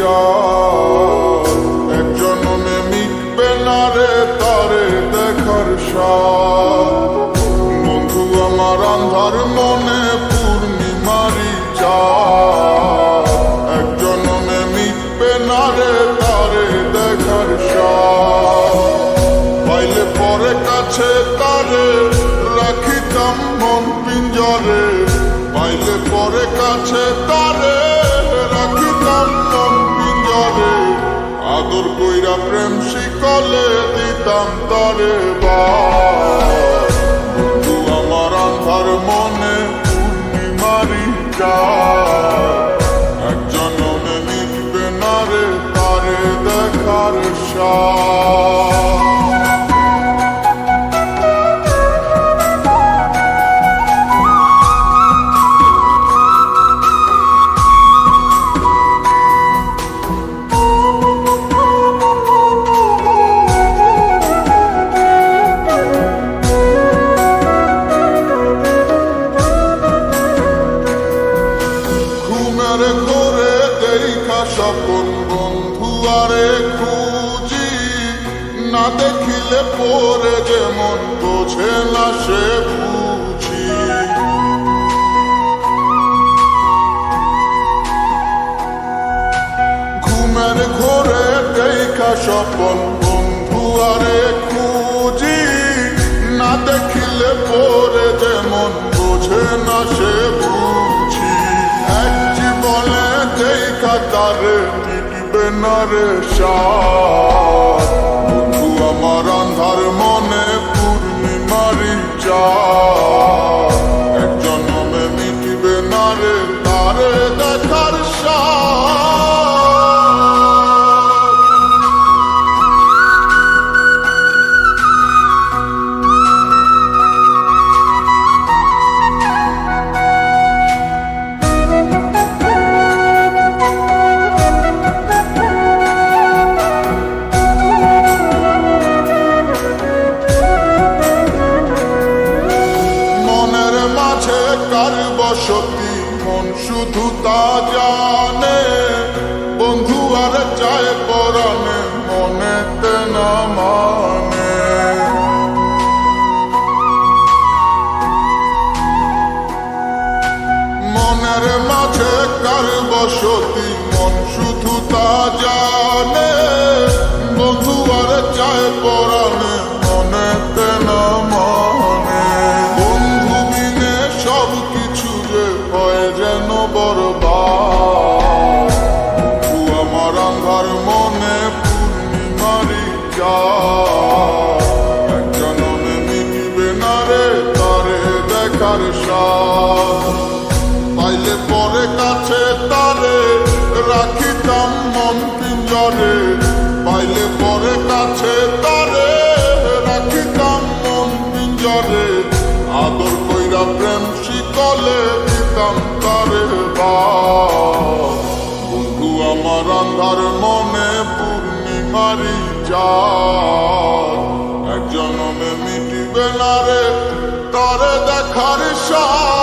চায়, এক জনমে মিটবে না রে তারে দেখার স্বাদ। বন্ধু আমার আন্ধার মনে পূর্ণিমারি চাঁদ, এক জনমে মিটবে না রে তারে দেখার স্বাদ। পাইলে পরে কাছে তারে রাখিতাম মন পিঞ্জরে, পাইলে পরে কাছে তারে রাখিতাম মন পিঞ্জরে। আদর কইরা প্রেম শিকলে দিতাম তারে বাস। বন্ধু আমার আন্ধার মনে পূর্ণিমারি চাঁদ, এক জনমে মিটবে না রে তারে দেখার স্বাদ। ঘরে দেখা স্বপন বন্ধু আরে খুঁজি, না দেখিলে পরে যেমন বোঝে না সে বুঝি। ঘুমের ঘরে দেখা স্বপন বন্ধু আরে খুঁজি, না দেখিলে পরে যেমন বোঝে না সে বুঝি। এক জীবনে দেখা তারে মিটবে না রে স্বাদ। বন্ধু আমার আন্ধার মনে পূর্ণিমারি চাঁদ, এক জনমে মিটবে না রে তারে দেখার স্বাদ। কার বসতি মন শুধু তা জানে, বন্ধু আর চায় পরাণে মনেতে না মানে। মনের মাঝে কার বসতি মন শুধু তা জানে, বন্ধু আর চায় পরাণে মনেতে না মানে। সব কিছু যে হয় যেন বরবাদ। বন্ধু আমার আন্ধার মনে পূর্ণিমারি চাঁদ, এক জনমে মিটবে না রে তারে দেখার স্বাদ। পাইলে পরে কাছে তারে রাখিতাম মন পিঞ্জরে, পাইলে পরে কাছে তারে রাখিতাম মন পিঞ্জরে। আদর কইরা প্রেম শিকলে দিতাম তারে বাস। বন্ধু আমার আন্ধার মনে পূর্ণিমারি চাঁদ, এক জনমে মিটবে না রে তারে দেখার স্বাদ।